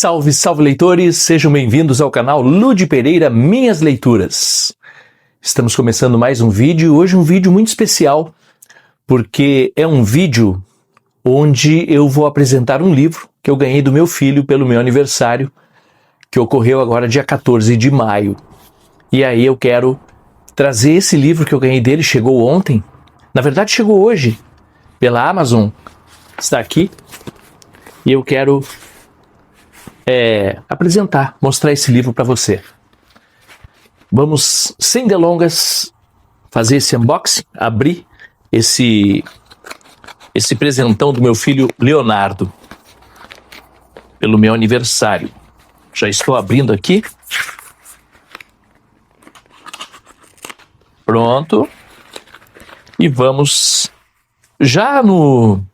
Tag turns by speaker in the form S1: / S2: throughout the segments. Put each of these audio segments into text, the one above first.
S1: Salve, salve leitores, sejam bem-vindos ao canal Ludi Pereira Minhas Leituras. Estamos começando mais um vídeo e hoje um vídeo muito especial, porque é um vídeo onde eu vou apresentar um livro que eu ganhei do meu filho pelo meu aniversário, que ocorreu agora dia 14 de maio. E aí eu quero trazer esse livro que eu ganhei dele, chegou ontem, na verdade chegou hoje, pela Amazon, está aqui, e eu quero apresentar, mostrar esse livro para você. Vamos, sem delongas, fazer esse unboxing, abrir esse presentão do meu filho Leonardo, pelo meu aniversário. Já estou abrindo aqui. Pronto. E vamos, já no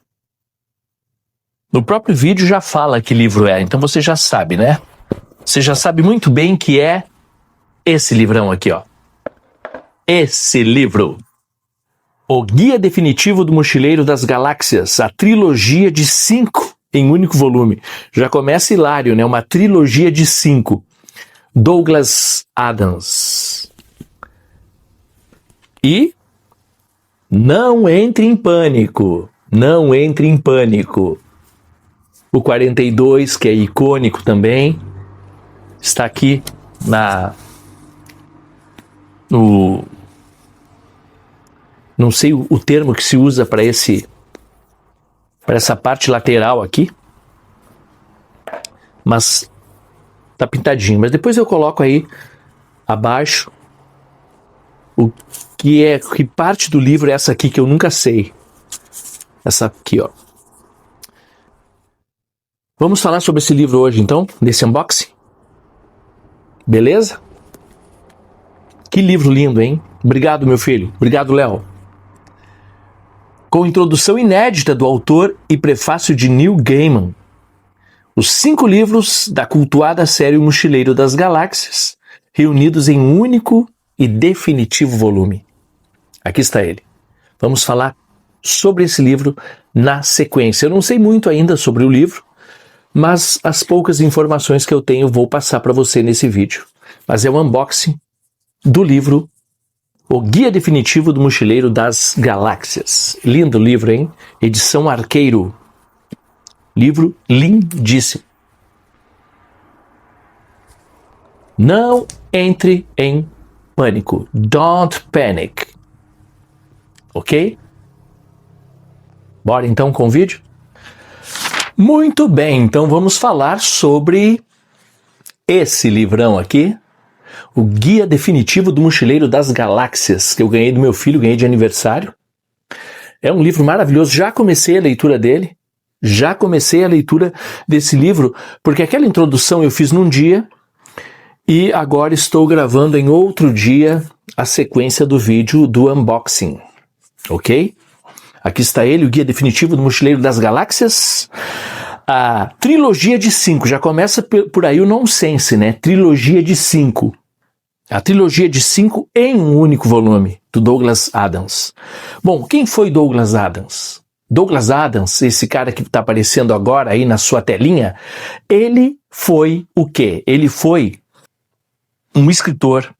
S1: próprio vídeo já fala que livro é, então você já sabe, né? Você já sabe muito bem que é esse livrão aqui, ó. Esse livro. O Guia Definitivo do Mochileiro das Galáxias, a trilogia de 5 em um único volume. Já começa hilário, né? Uma trilogia de 5. Douglas Adams. E não entre em pânico. Não entre em pânico. O 42, que é icônico também, está aqui não sei o termo que se usa para essa parte lateral aqui, mas tá pintadinho. Mas depois eu coloco aí abaixo o que parte do livro é essa aqui que eu nunca sei. Essa aqui, ó. Vamos falar sobre esse livro hoje, então, nesse unboxing? Beleza? Que livro lindo, hein? Obrigado, meu filho. Obrigado, Léo. Com introdução inédita do autor e prefácio de Neil Gaiman, os 5 livros da cultuada série O Mochileiro das Galáxias, reunidos em um único e definitivo volume. Aqui está ele. Vamos falar sobre esse livro na sequência. Eu não sei muito ainda sobre o livro, mas as poucas informações que eu tenho vou passar para você nesse vídeo. Mas é o unboxing do livro O Guia Definitivo do Mochileiro das Galáxias. Lindo livro, hein? Edição Arqueiro. Livro lindíssimo. Não entre em pânico. Don't panic. Ok? Bora então com o vídeo? Muito bem, então vamos falar sobre esse livrão aqui, O Guia Definitivo do Mochileiro das Galáxias, que eu ganhei do meu filho, ganhei de aniversário. É um livro maravilhoso, já comecei a leitura dele, desse livro, porque aquela introdução eu fiz num dia e agora estou gravando em outro dia a sequência do vídeo do unboxing, ok? Aqui está ele, O Guia Definitivo do Mochileiro das Galáxias. A trilogia de 5, já começa por aí o nonsense, né? Trilogia de 5. A trilogia de 5 em um único volume, do Douglas Adams. Bom, quem foi Douglas Adams? Douglas Adams, esse cara que está aparecendo agora aí na sua telinha, ele foi o quê? Ele foi um escritor,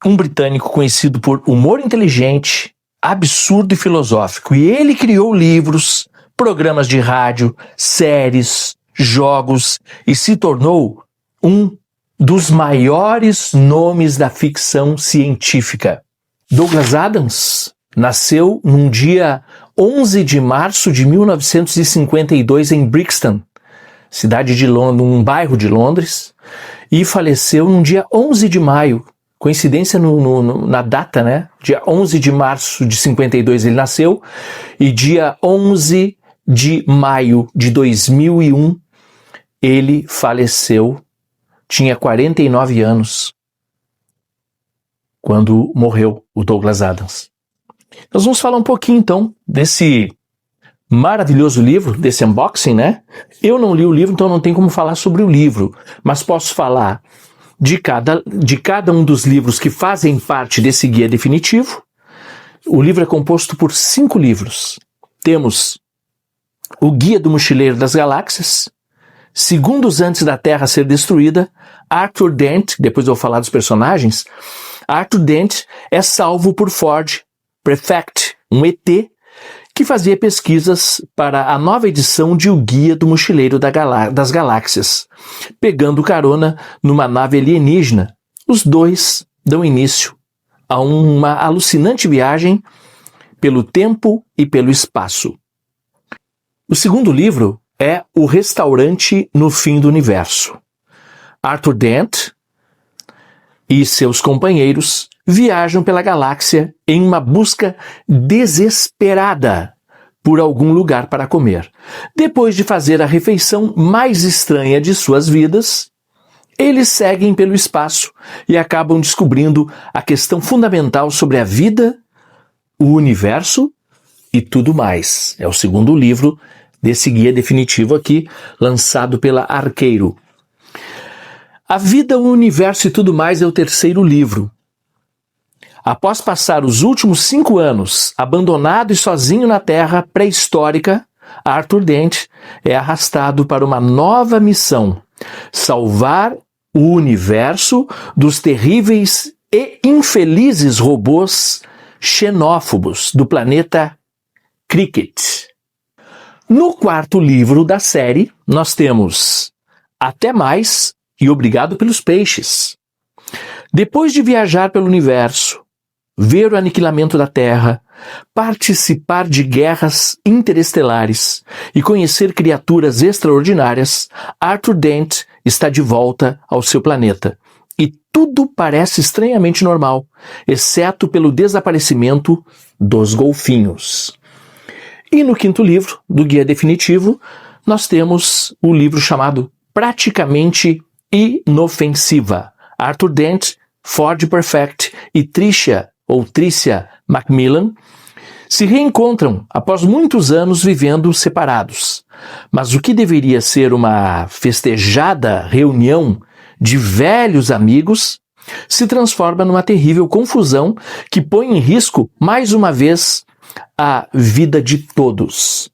S1: um britânico conhecido por humor inteligente, absurdo e filosófico. E ele criou livros, programas de rádio, séries, jogos e se tornou um dos maiores nomes da ficção científica. Douglas Adams nasceu num dia 11 de março de 1952 em Brixton, cidade de Londres, um bairro de Londres, e faleceu num dia 11 de maio. Coincidência na data, né? Dia 11 de março de 52 ele nasceu e dia 11 de maio de 2001 ele faleceu. Tinha 49 anos quando morreu o Douglas Adams. Nós vamos falar um pouquinho então desse maravilhoso livro, desse unboxing, né? Eu não li o livro, então não tem como falar sobre o livro, mas posso falar de cada um dos livros que fazem parte desse guia definitivo. O livro é composto por 5 livros. Temos O Guia do Mochileiro das Galáxias, segundos antes da Terra ser destruída, Arthur Dent, depois eu vou falar dos personagens, Arthur Dent é salvo por Ford Prefect, um ET, que fazia pesquisas para a nova edição de O Guia do Mochileiro das Galáxias. Pegando carona numa nave alienígena, os dois dão início a uma alucinante viagem pelo tempo e pelo espaço. O segundo livro é O Restaurante no Fim do Universo. Arthur Dent e seus companheiros viajam pela galáxia em uma busca desesperada por algum lugar para comer. Depois de fazer a refeição mais estranha de suas vidas, eles seguem pelo espaço e acabam descobrindo a questão fundamental sobre a vida, o universo e tudo mais. É o segundo livro desse guia definitivo aqui, lançado pela Arqueiro. A Vida, o Universo e Tudo Mais é o terceiro livro. Após passar os últimos 5 anos abandonado e sozinho na Terra pré-histórica, Arthur Dent é arrastado para uma nova missão: salvar o universo dos terríveis e infelizes robôs xenófobos do planeta Cricket. No quarto livro da série, nós temos Até Mais e Obrigado pelos Peixes. Depois de viajar pelo universo, ver o aniquilamento da Terra, participar de guerras interestelares e conhecer criaturas extraordinárias, Arthur Dent está de volta ao seu planeta. E tudo parece estranhamente normal, exceto pelo desaparecimento dos golfinhos. E no quinto livro, do Guia Definitivo, nós temos o livro chamado Praticamente Inofensiva. Arthur Dent, Ford Prefect e Tricia Macmillan se reencontram após muitos anos vivendo separados. Mas o que deveria ser uma festejada reunião de velhos amigos se transforma numa terrível confusão que põe em risco, mais uma vez, a vida de todos.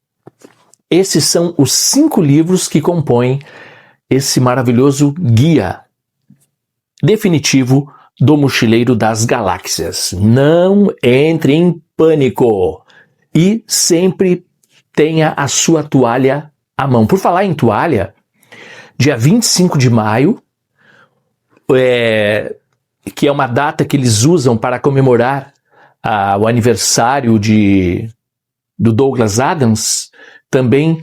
S1: Esses são os 5 livros que compõem esse maravilhoso guia definitivo do Mochileiro das Galáxias. Não entre em pânico e sempre tenha a sua toalha à mão. Por falar em toalha, dia 25 de maio, que é uma data que eles usam para comemorar o aniversário do Douglas Adams, também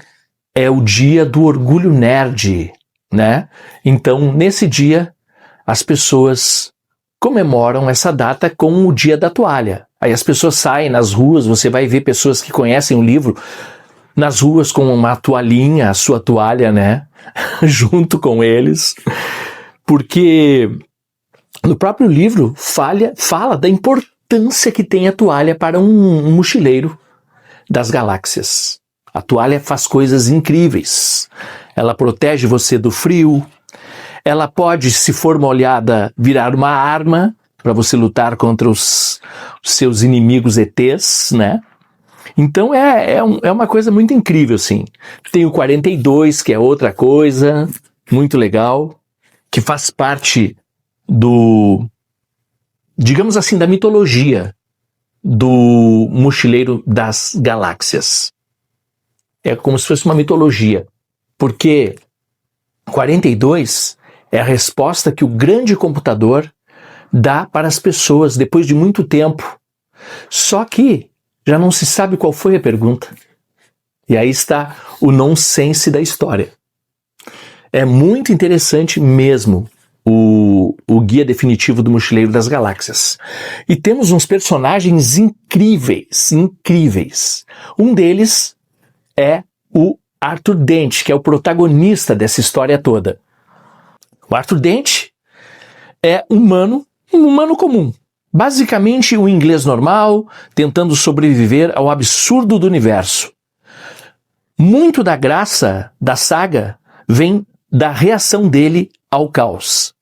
S1: é o dia do orgulho nerd, né? Então, nesse dia, as pessoas comemoram essa data com o dia da toalha. Aí as pessoas saem nas ruas, você vai ver pessoas que conhecem o livro nas ruas com uma toalhinha, a sua toalha, né? Junto com eles. Porque no próprio livro fala da importância que tem a toalha para um mochileiro das galáxias. A toalha faz coisas incríveis. Ela protege você do frio. Ela pode, se for molhada, virar uma arma para você lutar contra os seus inimigos ETs, né? Então é uma coisa muito incrível, sim. Tem o 42, que é outra coisa muito legal, que faz parte digamos assim, da mitologia do Mochileiro das Galáxias. É como se fosse uma mitologia, porque 42 é a resposta que o grande computador dá para as pessoas depois de muito tempo. Só que já não se sabe qual foi a pergunta. E aí está o nonsense da história. É muito interessante mesmo o guia definitivo do Mochileiro das Galáxias. E temos uns personagens incríveis. Um deles é o Arthur Dent, que é o protagonista dessa história toda. O Arthur Dent é um humano comum. Basicamente um inglês normal, tentando sobreviver ao absurdo do universo. Muito da graça da saga vem da reação dele ao caos.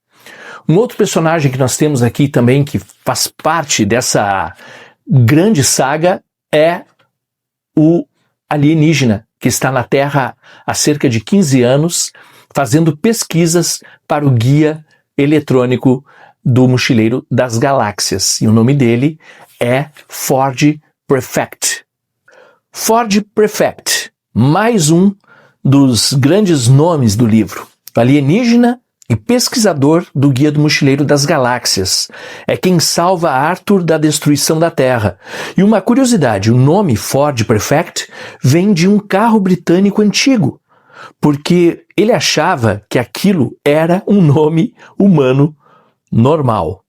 S1: Um outro personagem que nós temos aqui também, que faz parte dessa grande saga, é o alienígena, que está na Terra há cerca de 15 anos, fazendo pesquisas para o guia eletrônico do Mochileiro das Galáxias. E o nome dele é Ford Prefect. Ford Prefect, mais um dos grandes nomes do livro. Alienígena e pesquisador do Guia do Mochileiro das Galáxias. É quem salva Arthur da destruição da Terra. E uma curiosidade, o nome Ford Prefect vem de um carro britânico antigo, porque ele achava que aquilo era um nome humano normal.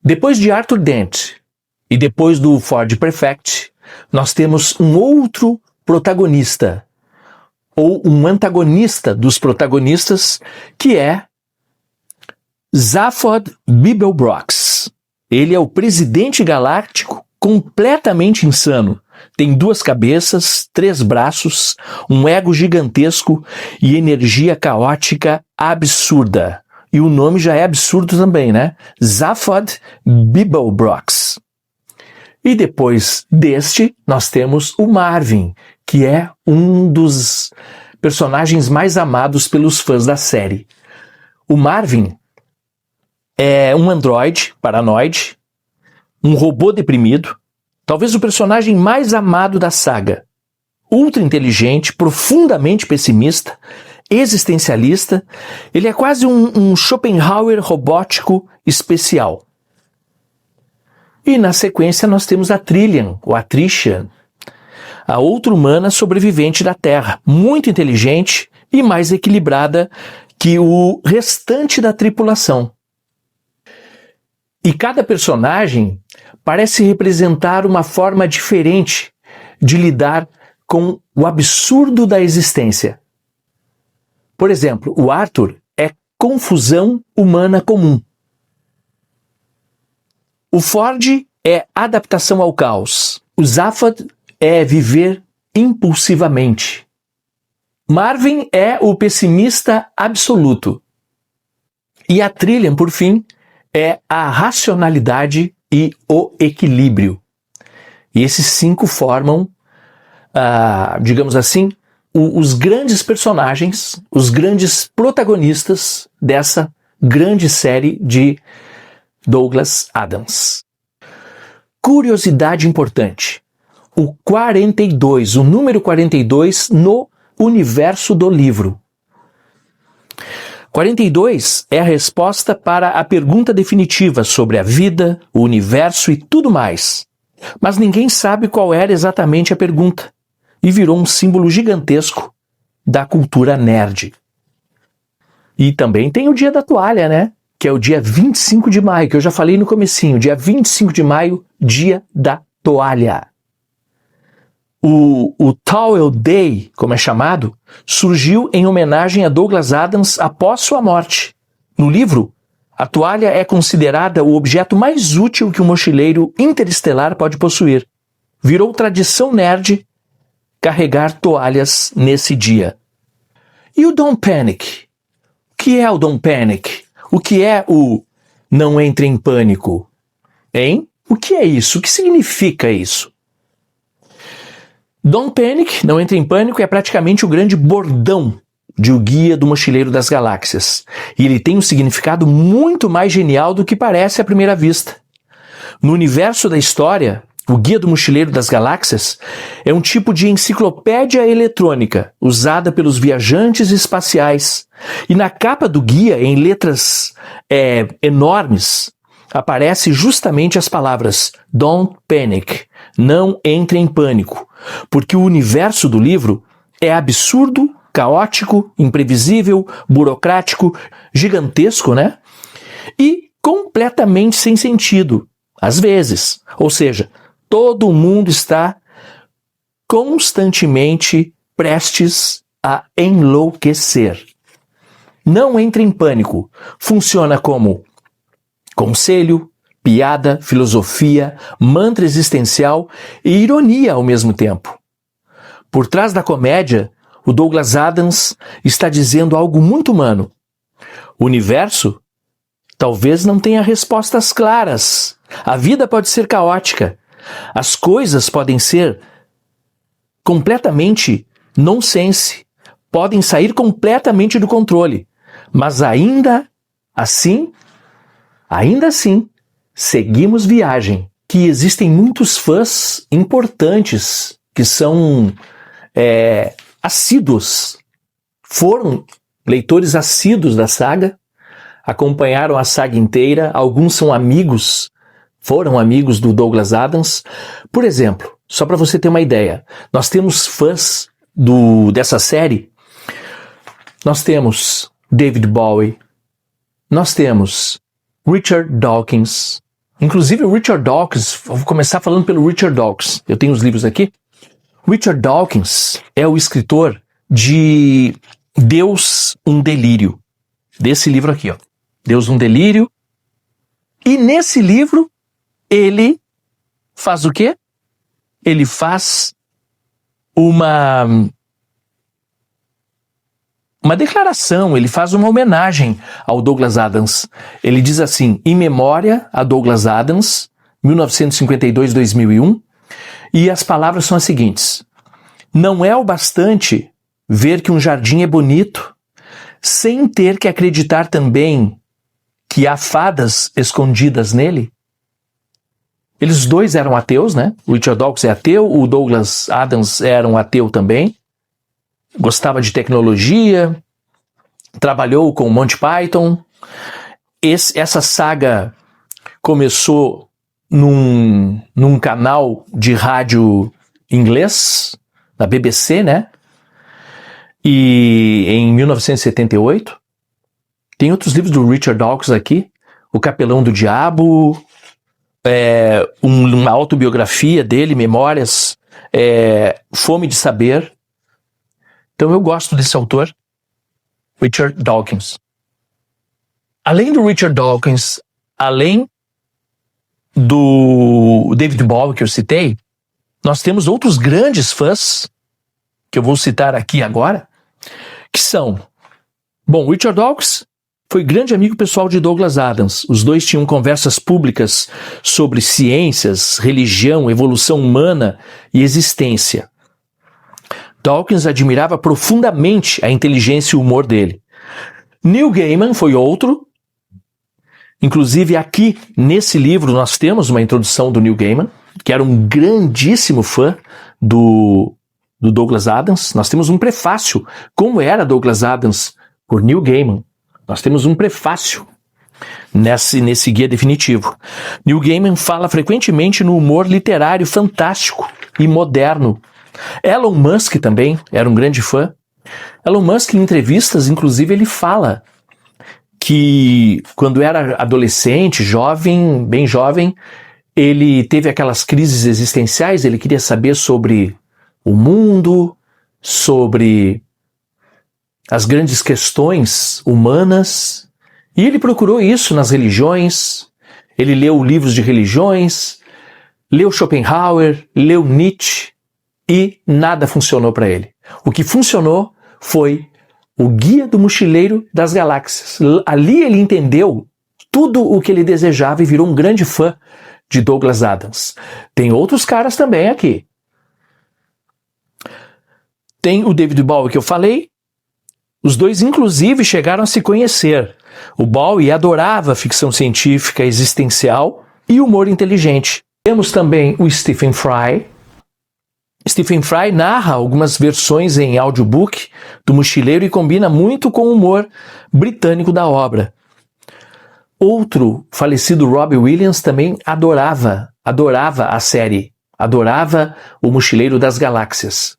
S1: Depois de Arthur Dent e depois do Ford Prefect, nós temos um outro protagonista, ou um antagonista dos protagonistas, que é Zaphod Beeblebrox. Ele é o presidente galáctico completamente insano. Tem 2 cabeças, 3 braços, um ego gigantesco e energia caótica absurda. E o nome já é absurdo também, né? Zaphod Beeblebrox. E depois deste, nós temos o Marvin, que é um dos personagens mais amados pelos fãs da série. O Marvin é um androide paranoide, um robô deprimido, talvez o personagem mais amado da saga. Ultra inteligente, profundamente pessimista, existencialista, ele é quase um Schopenhauer robótico especial. E na sequência nós temos a Trillian, ou a Trician, a outra humana sobrevivente da Terra, muito inteligente e mais equilibrada que o restante da tripulação. E cada personagem parece representar uma forma diferente de lidar com o absurdo da existência. Por exemplo, o Arthur é confusão humana comum. O Ford é adaptação ao caos. O Zaphod é viver impulsivamente. Marvin é o pessimista absoluto. E a Trillian, por fim, é a racionalidade e o equilíbrio. E esses 5 formam, digamos assim, os grandes personagens, os grandes protagonistas dessa grande série de Douglas Adams. Curiosidade importante. O 42, o número 42 no universo do livro. 42 é a resposta para a pergunta definitiva sobre a vida, o universo e tudo mais. Mas ninguém sabe qual era exatamente a pergunta, e virou um símbolo gigantesco da cultura nerd. E também tem o dia da toalha, né? Que é o dia 25 de maio, que eu já falei no comecinho, dia 25 de maio, dia da toalha. O Towel Day, como é chamado, surgiu em homenagem a Douglas Adams após sua morte. No livro, a toalha é considerada o objeto mais útil que um mochileiro interestelar pode possuir. Virou tradição nerd carregar toalhas nesse dia. E o Don't Panic? O que é o Don't Panic? O que é o não entre em pânico? Hein? O que é isso? O que significa isso? Don't Panic, não entre em pânico, é praticamente o grande bordão de O Guia do Mochileiro das Galáxias. E ele tem um significado muito mais genial do que parece à primeira vista. No universo da história, O Guia do Mochileiro das Galáxias é um tipo de enciclopédia eletrônica usada pelos viajantes espaciais. E na capa do guia, em letras enormes, aparece justamente as palavras Don't Panic, não entre em pânico, porque o universo do livro é absurdo, caótico, imprevisível, burocrático, gigantesco, né? E completamente sem sentido, às vezes. Ou seja, todo mundo está constantemente prestes a enlouquecer. Não entre em pânico. Funciona como conselho, piada, filosofia, mantra existencial e ironia ao mesmo tempo. Por trás da comédia, o Douglas Adams está dizendo algo muito humano. O universo talvez não tenha respostas claras. A vida pode ser caótica. As coisas podem ser completamente nonsense. podem sair completamente do controle, mas ainda assim, seguimos viagem. Que existem muitos fãs importantes que são assíduos, foram leitores assíduos da saga, acompanharam a saga inteira, alguns são amigos, foram amigos do Douglas Adams. Por exemplo, só para você ter uma ideia, nós temos fãs dessa série, nós temos David Bowie, nós temos Richard Dawkins, inclusive o Richard Dawkins, vou começar falando pelo Richard Dawkins, eu tenho os livros aqui. Richard Dawkins é o escritor de Deus, um Delírio, desse livro aqui, ó, Deus, um Delírio, e nesse livro ele faz o quê? Ele faz uma declaração, ele faz uma homenagem ao Douglas Adams. Ele diz assim, em memória a Douglas Adams, 1952-2001, e as palavras são as seguintes: não é o bastante ver que um jardim é bonito, sem ter que acreditar também que há fadas escondidas nele? Eles dois eram ateus, né? O Richard Dawkins é ateu, o Douglas Adams era um ateu também. Gostava de tecnologia, trabalhou com Monty Python. Essa saga começou num canal de rádio inglês, da BBC, né? E em 1978. Tem outros livros do Richard Dawkins aqui, O Capelão do Diabo, uma autobiografia dele, Memórias, Fome de Saber. Então eu gosto desse autor, Richard Dawkins. Além do Richard Dawkins, além do David Bowie que eu citei, nós temos outros grandes fãs, que eu vou citar aqui agora, que são, Richard Dawkins foi grande amigo pessoal de Douglas Adams. Os dois tinham conversas públicas sobre ciências, religião, evolução humana e existência. Dawkins admirava profundamente a inteligência e o humor dele. Neil Gaiman foi outro. Inclusive aqui, nesse livro, nós temos uma introdução do Neil Gaiman, que era um grandíssimo fã do Douglas Adams. Nós temos um prefácio, como era Douglas Adams, por Neil Gaiman. Nós temos um prefácio nesse guia definitivo. Neil Gaiman fala frequentemente no humor literário fantástico e moderno. Elon Musk também era um grande fã. Elon Musk, em entrevistas, inclusive, ele fala que quando era adolescente, jovem, bem jovem, ele teve aquelas crises existenciais, ele queria saber sobre o mundo, sobre as grandes questões humanas, e ele procurou isso nas religiões, ele leu livros de religiões, leu Schopenhauer, leu Nietzsche, e nada funcionou para ele. O que funcionou foi o Guia do Mochileiro das Galáxias. Ali ele entendeu tudo o que ele desejava e virou um grande fã de Douglas Adams. Tem outros caras também aqui. Tem o David Bowie que eu falei. Os dois, inclusive, chegaram a se conhecer. O Bowie adorava ficção científica, existencial e humor inteligente. Temos também o Stephen Fry. Stephen Fry narra algumas versões em audiobook do Mochileiro e combina muito com o humor britânico da obra. Outro falecido Robbie Williams também adorava a série, adorava o Mochileiro das Galáxias.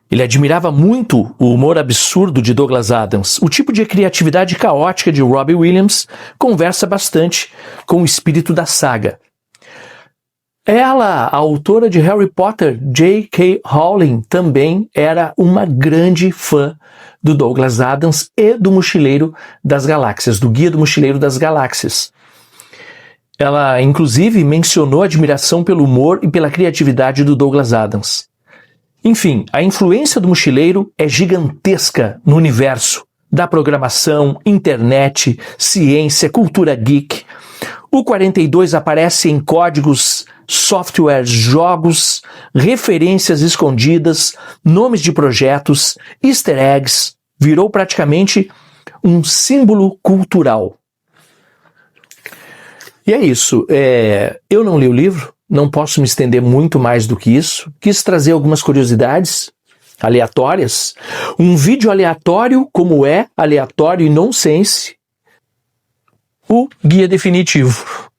S1: Ele admirava muito o humor absurdo de Douglas Adams. O tipo de criatividade caótica de Robbie Williams conversa bastante com o espírito da saga. Ela, a autora de Harry Potter, J.K. Rowling, também era uma grande fã do Douglas Adams e do Mochileiro das Galáxias, do Guia do Mochileiro das Galáxias. Ela, inclusive, mencionou a admiração pelo humor e pela criatividade do Douglas Adams. Enfim, a influência do Mochileiro é gigantesca no universo da programação, internet, ciência, cultura geek. O 42 aparece em códigos, softwares, jogos, referências escondidas, nomes de projetos, easter eggs, virou praticamente um símbolo cultural. E é isso. Eu não li o livro, não posso me estender muito mais do que isso. Quis trazer algumas curiosidades aleatórias. Um vídeo aleatório, como é aleatório e nonsense, o guia definitivo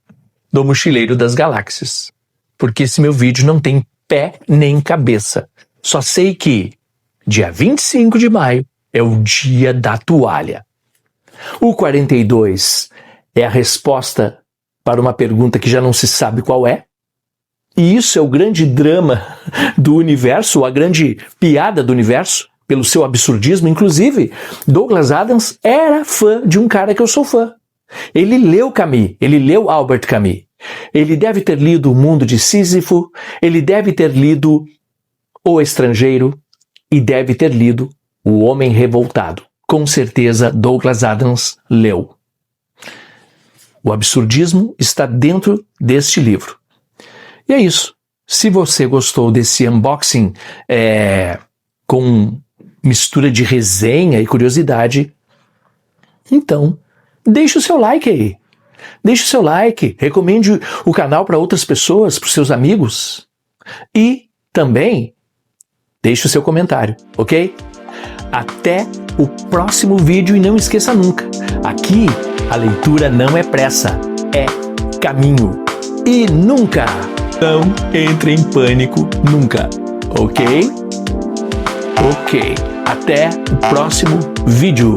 S1: do Mochileiro das Galáxias. Porque esse meu vídeo não tem pé nem cabeça. Só sei que dia 25 de maio é o dia da toalha. O 42 é a resposta para uma pergunta que já não se sabe qual é. E isso é o grande drama do universo, a grande piada do universo, pelo seu absurdismo. Inclusive, Douglas Adams era fã de um cara que eu sou fã. Ele leu Camus, ele leu Albert Camus. Ele deve ter lido O Mundo de Sísifo, ele deve ter lido O Estrangeiro e deve ter lido O Homem Revoltado. Com certeza, Douglas Adams leu. O absurdismo está dentro deste livro. E é isso. Se você gostou desse unboxing com mistura de resenha e curiosidade, então deixe o seu like aí. Deixe o seu like, recomende o canal para outras pessoas, para os seus amigos. E também deixe o seu comentário, ok? Até o próximo vídeo e não esqueça nunca, aqui a leitura não é pressa, é caminho. E nunca, não entre em pânico, nunca, ok? Ok, até o próximo vídeo.